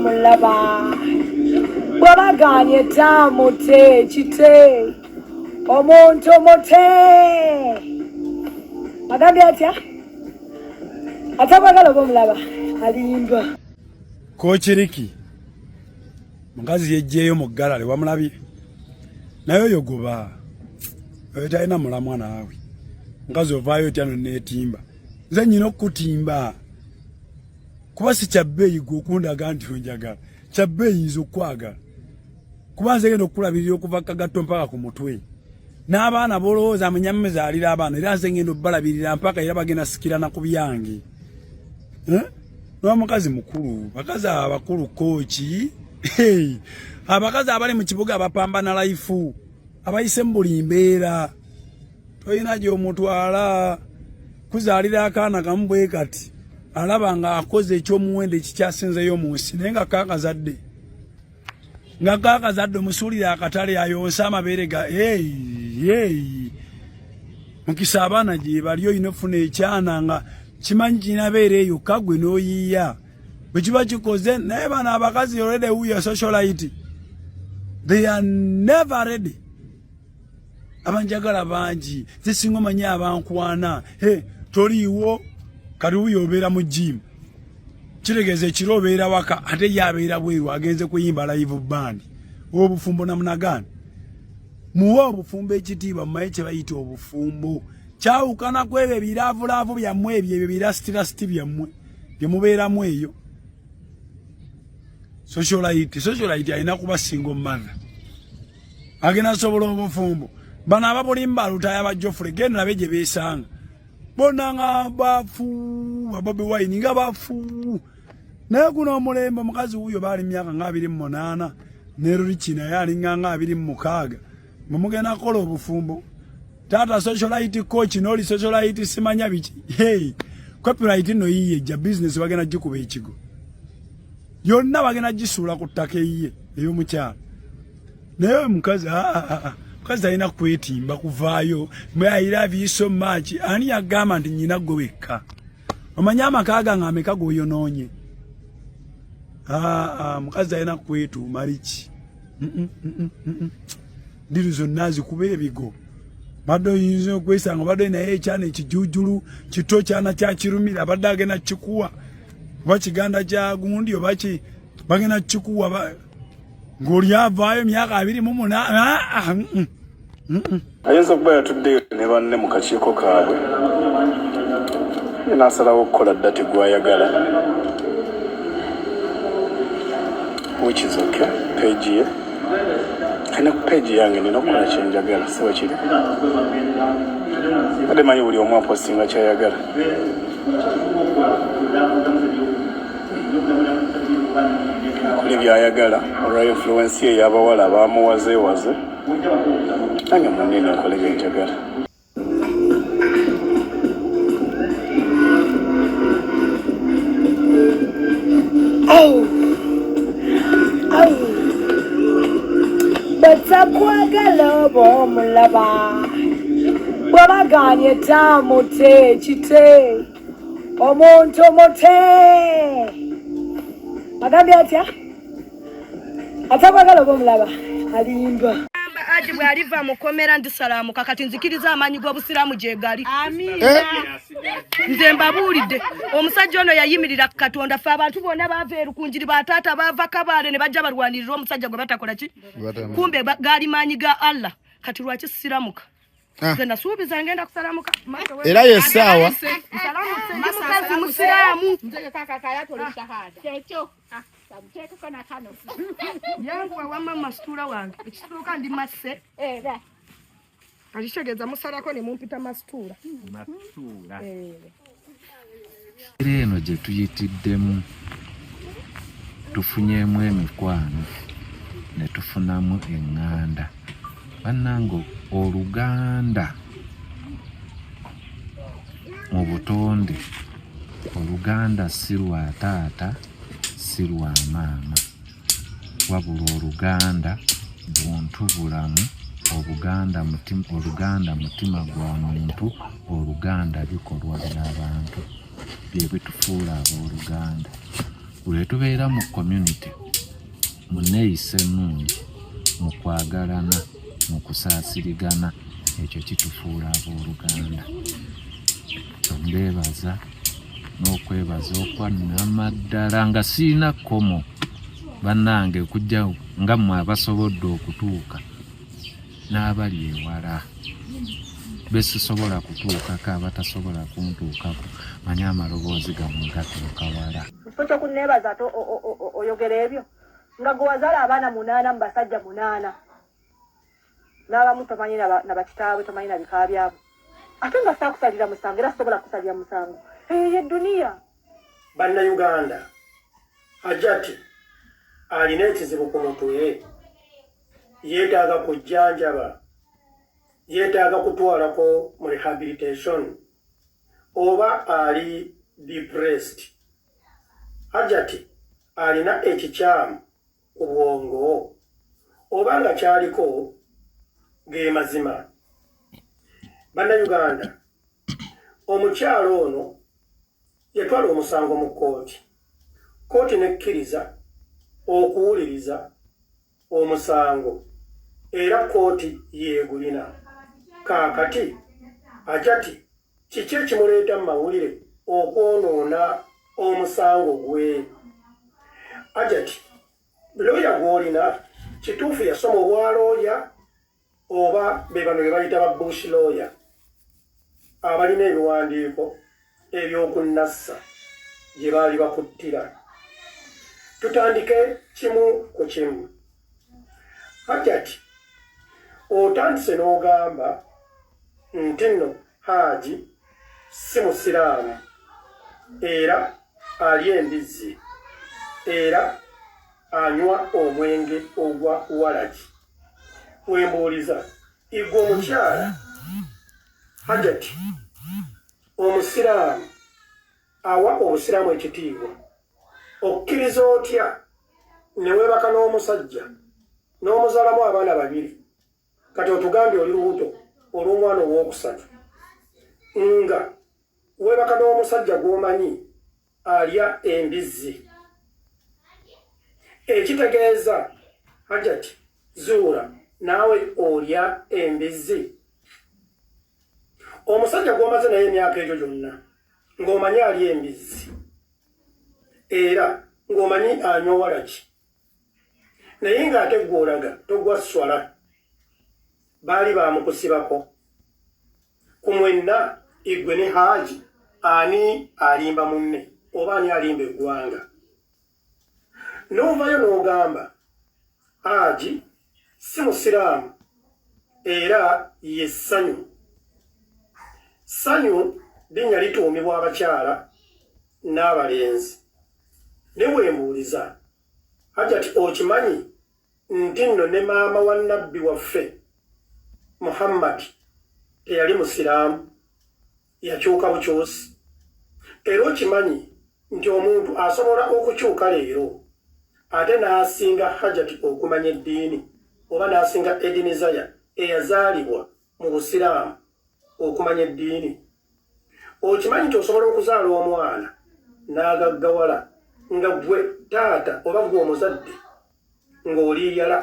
bomulaba bwabaganye tamute kite omuntu mute agambye atya atakwagala bomulaba alimba Kochiriki mukazi yejjeeyo mu galale wamulabye naye oyo goba oyo talina mulamwa naawe mukazi ovaayo tyano neetimba nze nnyina okutimba kuba si kyabbeeyi gwe okundaga nti onjagala kyabbeeyi nze okwagala kuba nze genda okulabirira okuva kagatto mpaka ku mutwe n'abaana bolowooza amanyamme zaalira abaana era nze ngenda obbalabirira mpaka era bagenda sikirana ku byange n'omukazi mukulu bakazi abakulu kooki abakazi abali mu kibuga abapambana laifu abayise mu buli mbeera toyina gy'omutwala kuzaalira akaana kamu bwe kati alaba nga akoze ekyomuwendo ekikyasinzeyo mu nsi naye nga kaakazadde omusuulire akatale ayonsa amabeere ga mukisa abaana gye bali oyina ofuna ekyana nga kimanyi kirina beere eyo kagwe n'oyiiya bwe kiba kikoze naye bano abakazi already who your socialite they are never ready abanjagala bangi nze singa omanyi abankwana toliiwo kati wuyo obeera mu jimu kitegeeza ekiro obeera waka ate ye abeera bweru agenze kuyimba live band obufumbo namunagani muwe obufumbo ekitiibwa mumaye kye bayita obufumbo kyawukana ku ebyo ebiraavulaavu byammwe ebyo birasitirasiti byammwe bye mubeeramu eyo socialite alina kuba single mother agenda sobola obufumbo bano ababulimu balutaya bajofule genda nabe gye beesanga bonna nga bafu babobi wine nga bafu naye guno omulembe omukazi wuyo baali myaka nga 28 nerurichi naye alinga nga 26 mumugenda kukola obufumbo tata socialite coach noli socialite simanya biki copyright no yiye ja business bagenda gikuba ekigo yonna bagenda gisuula ku ttaka eyiye ey'omukyala naye mukazi mukazi alina kwetimba kuvaayo I love you so much ani yagamba nti nnyina gwe wekka omanyi amaka gange ameka g'oyonoonye mukazi alina kwetuuma liki ndiru zonna zikuba ebigo badde oyinza okwesanga badde naye ekyana ekijujulu kito kyana kyakirumira badde agenda kikuwa oba kiganda kya gundi oba bagenda kikuwa ng'oli avaayo emyaka 28 ayinza okuba yatuddeyo ne banne mu kakiiko kaabwe n'asalawo okukola dda tegwayagala which is okay page ye kane ku page yange nina okukola kyenjagala siba kiri ate manyi buli omu apostinga kyayagala kuli byayagala olwa influence ye y'abawala abamuwazeewaze nange munene nkole byenjagala batakwagala bomulaba bwabaganye tamute kite omuntu mute agambye atya atakwagala bomulaba alimba ati bwe aliva mukomera ndisalamu kakati nzikiriza amanyi g'obusiramu gye gali nze mbabuulidde omusajja ono yayimirira Katonda ffe abantu bonna baava erukunjiri bataata baava Kabale ne bajja balwanirira omusajja gwe batakola ki kumbe gaali maanyi ga Allah kati lwaki siramuka nze nasuubiza ngenda kusalamuka era yessaawa mukazi musiraamu yangu wama masitula wange ekisituuka ndi masse akitegeeza musalako ne mumpita masitula eno gye tuyitiddemu tufunyeemu emikwano ne tufunamu eŋŋanda bannange Oluganda mu butonde Oluganda si lwa taata si lwa maama wabula Oluganda buntu bulamu Oluganda mutima gwa muntu Oluganda bikolwa by'abantu bye bitufuula abooluganda bwe tubeera mu community mu neeyisa ennungi mu kwagalana mu kusaasirigana ekyo kitufuula abooluganda. Mbeebaza n'okwebaza okwannamaddala nga siina kkomo bannange kujja nga mmwe abasobodde okutuuka n'abali ewala besisobola kutuukako abatasobola kuntuukako manye amaloboozi gammwe gatuuka wala. Kifo ky'okunneebaza ate oyogera ebyo nga gwe wazaala abaana 8 mu basajja 8 n'abamu tomanyi na bakitaabwe tomanyi na bika byabo ate nga saakusalira musango era sobola kusalira musango ye duniya. Bannayuganda, Hajati alina ekizibu ku mutwe, yeetaaga kujjanjaba, yeetaaga kutwalako mu rehabilitation oba ali depressed. Hajati alina ekikyamu ku bwongo oba nga kyaliko ge mazima. Bannayuganda, omukyalo ono yatwala omusango mu kooti nekkiriza okuwuliriza omusango era kooti yeegulina. Kaakati Hajati kiki ekimuleeta mu mawulire okwonoona omusango gwe? Hajati, looya gw'olina kituufu yasoma obwa looya oba be bano be bayita ba bush lawyer abalina ebiwandiiko ebyokunnassa gye baali bakuttira? Tutandike kimu ku kimu. Hajati otandise n'ogamba nti nno Haji si musiraamu era alya embizzi era anywa omwenge ogwa walagi. Wembuuliza, igwe omukyala Hajati omusiraamu awa obusiraamu ekitiibwa, okkiriza otya ne weebaka n'omusajja n'omuzaalamu abaana 2 kati otugambye oli lubuto olw'omwana ow'okusatu nga weebaka n'omusajja gw'omanyi alya embizzi? Ekitegeeza Hajati zuula naawe olya embizzi. Omusajja gw'omaze naye emyaka egyo gyonna ng'omanyi alya embizzi era ng'omanyi anywa walagi naye ng'ate gw'olaga togwa swala baali baamukusibako. Ku mwenna igwe ne Haji ani alimba munne oba ani alimba eggwanga? N'ovayo n'ogamba Haji si musiraamu era ye Ssanyu. Ssanyu linnya lituumibwa abakyala n'abalenzi. Ne weembuuliza, Hajati okimanyi nti nno ne maama wa nabbi waffe Muhammad teyali musiraamu, yakyuka bukyusi? Era okimanyi nti omuntu asobola okukyuka leero ate n'asinga Hajati okumanya eddiini oba n'asinga Edinizaya eyazaalibwa mu busiraamu okumanya eddiini? Okimanyi nti osobola okuzaala omwana n'agaggawala nga gwe taata oba gwe omuzadde ng'oli yala?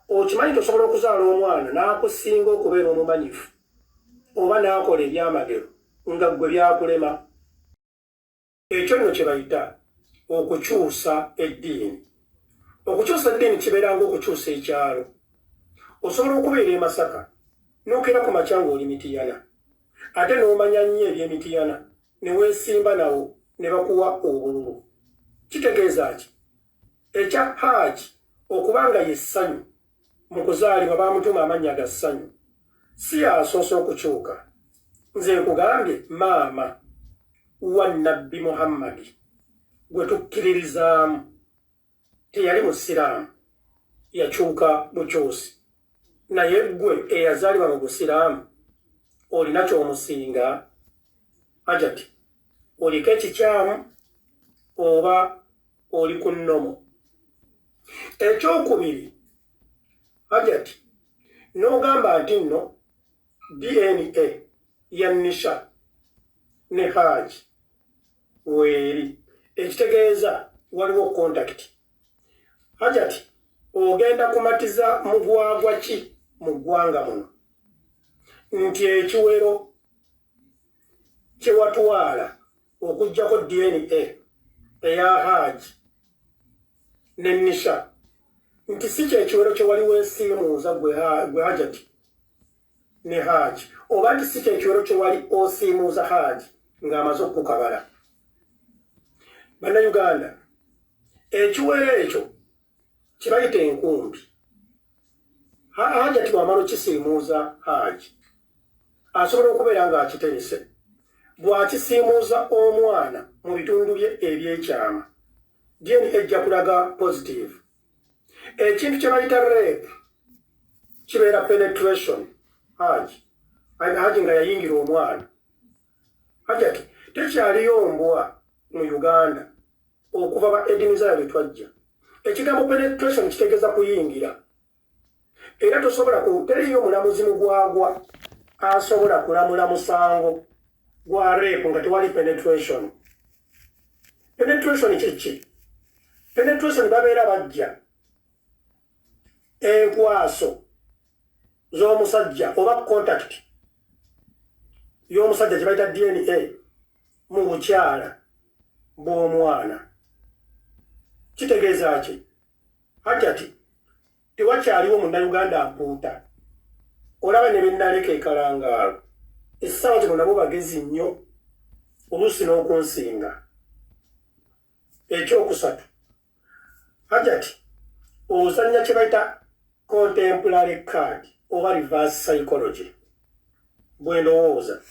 Okimanyi nti osobola okuzaala omwana n'akusinga okubeera omumanyifu oba n'akola ebyamagero nga gwe byakulema? Ekyo nno kye bayita okukyusa eddiini. Okukyusa eddiini kibeera ng'okukyusa ekyalo. Osobola okubeera e Masaka n'okeera ku makya ng'oli Mityana ate n'omanya nnyo eby'Emityana ne weesimba nawo ne bakuwa obululu. Kitegeeza ki? Ekya Haji okubanga ye Ssanyu mu kuzaalibwa bamutuma amannya ga Ssanyu si yasoose okukyuka. Nze nkugambye maama wa nabbi Muhammadi gwe tukkiririzaamu teyali musiraamu, yakyuka bukyusi. Naye gwe eyazaalibwa mu busiraamu olina ky'omusinga? Hajati oliko ekikyamu oba oli ku nnomo? Ekyokubiri, Hajati n'ogamba nti nno DNA ya Nisha ne Haji weeri, ekitegeeza waliwo contact hajati ogenda kumatiza mugwagwa ki mu ggwanga muno nti ekiwero kye watwala okuggyako DNA eya Haji ne Nisha nti si kyekiwero kye wali weesiimuuza gwe Hajati ne Haji oba nti si kyekiwero kye wali osiimuuza Haji ng'amaze okukabala. Bannayuganda, ekiwero ekyo kye bayita enkumbi. Hajati bw'amala okisiimuuza Haji asobola okubeera ng'akiterese. Bw'akisiimuuza omwana mu bitundu bye ebyekyama DNA ejja kulaga positive. Ekintu kye bayita rape kibeera penetration. Haji nga yayingira omwana. Hajati tekyaliyo mbwa mu Uganda okuva ba Edinizaya bye twajja. Ekigambo penetration kitegeeza kuyingira. Era tosobola teriyo mulamuzi mugwagwa asobola kulamula musango gwa rape nga tewali penetration. Penetration kiki? Penetration babeera bajja enkwaso z'omusajja oba contact y'omusajja gye bayita DNA mu bukyala bw'omwana. Kitegeeza ki? Hajati tewakyaliwo munnayuganda ampuuta. Olaba ne bennaleka ekalangaalo. Essaawa zino nabo bagezi nnyo oluusi n'okunsinga. Ekyokusatu, Hajati ozannya kye bayita contemporary card oba reverse psychology. Bwe ndowooza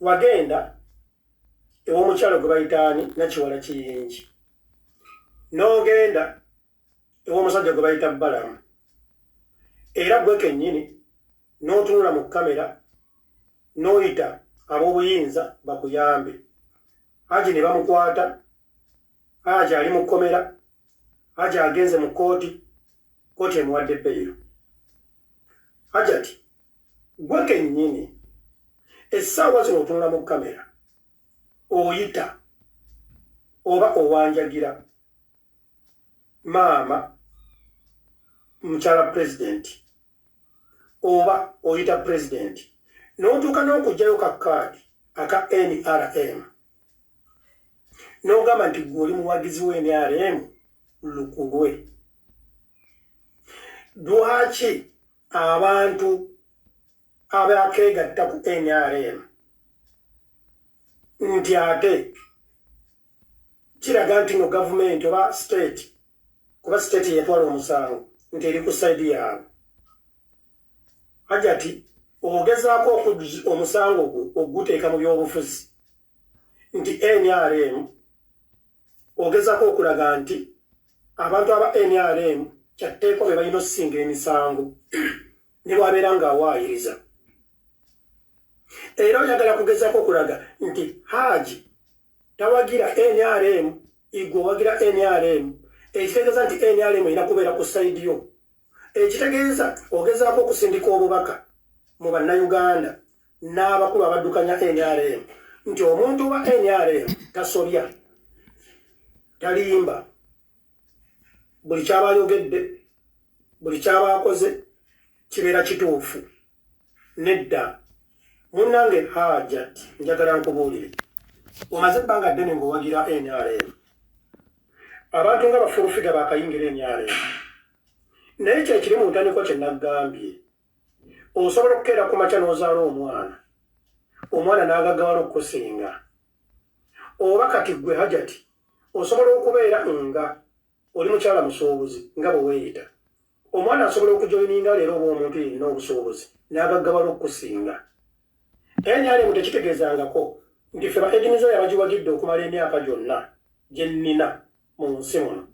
wagenda ew'omukyalo gwe bayitaani Nakiwala Kiyingi, n'ogenda ew'omusajja gwe bayita Balamu, era gwe kennyini n'otunula mu kamera n'oyita ab'obuyinza bakuyambe. Haji ne bamukwata, Haji ali mu kkomera, Haji agenze mu kooti emuwadde beyiro. Hajati gwe kennyini essaawa zino otunula mu kamera oyita oba owanjagira maama mukyala pulezidenti oba oyita pulezidenti n'otuuka n'okugjayo kakaadi aka NRM n'ogamba nti gwe oli muwagizi wa NRM lukulwe. Lwaki abantu abakeegatta ku NRM nti ate kiraga nti no gavumenti oba state kuba state yetwala omusango nti eri ku saidi yaabwe? Hajati ogezaako omusango oguteeka mu byobufuzi nti NRM ogezaako okulaga nti abantu aba NRM kyatteeko be balina okusinga emisango ne bwabeera ng'awaayiriza. Era oyagala kugezaako okulaga nti Haji tawagira NRM, igwe owagira NRM, ekitegeeza nti NRM erina kubeera ku sayidi yo. Ekitegeeza ogezaako okusindika obubaka mu bannayuganda n'abakulu abaddukanya NRM nti omuntu wa NRM tasobya, talimba, buli kyaba ayogedde, buli kyaba akoze kibeera kituufu. Nedda munnange Hajati, njagala nkubuulire, omaze ebbanga ddene ng'owagira NRM. Abantu nga bafulufiga bakayingira NRM. Naye kyekiri mu ntandikwa kye naggambye, osobola okukeera ku makya n'ozaala omwana n'agaggawala okukusinga. Oba kati ggwe Hajati osobola okubeera nga oli mukyala musuubuzi nga bwe weeyita. Omwana asobola okujoyininga leero oba omuntu yenna obusuubuzi n'agaggawala okukusinga. NRM tekitegeezangako nti ffe ba Edinizaya bagiwagidde okumala emyaka gyonna gye nnina mu nsi muno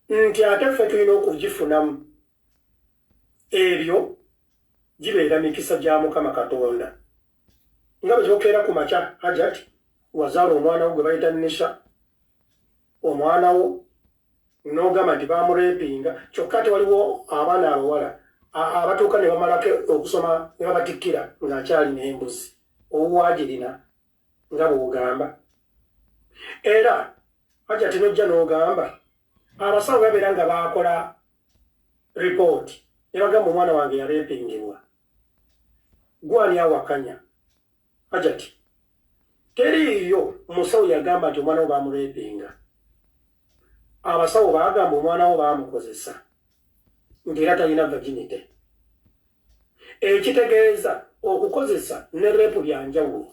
nti ate ffe tulina okugifunamu. Ebyo gibeera mikisa gya Mukama Katonda. Nga bwe kyokeera ku makya Hajati wazaala omwana wo gwe bayita Nisha, omwana wo n'ogamba nti bamurepinga, kyokka ate waliwo abaana abawala abatuuka ne bamalako okusoma ne babatikkira ng'akyali n'embuzi owagirina nga bw'ogamba. Era Aja tinojja n'ogamba abasawo babeera nga baakola report ne bagamba omwana wange yareepingibwa. Gwani awakanya ajati teriiyo musawo yagamba nti omwana wo baamureepinga. Abasawo baagamba omwana wo baamukozesa ng'era talina virginity. Ekitegeeza okukozesa ne reepu bya njawulo.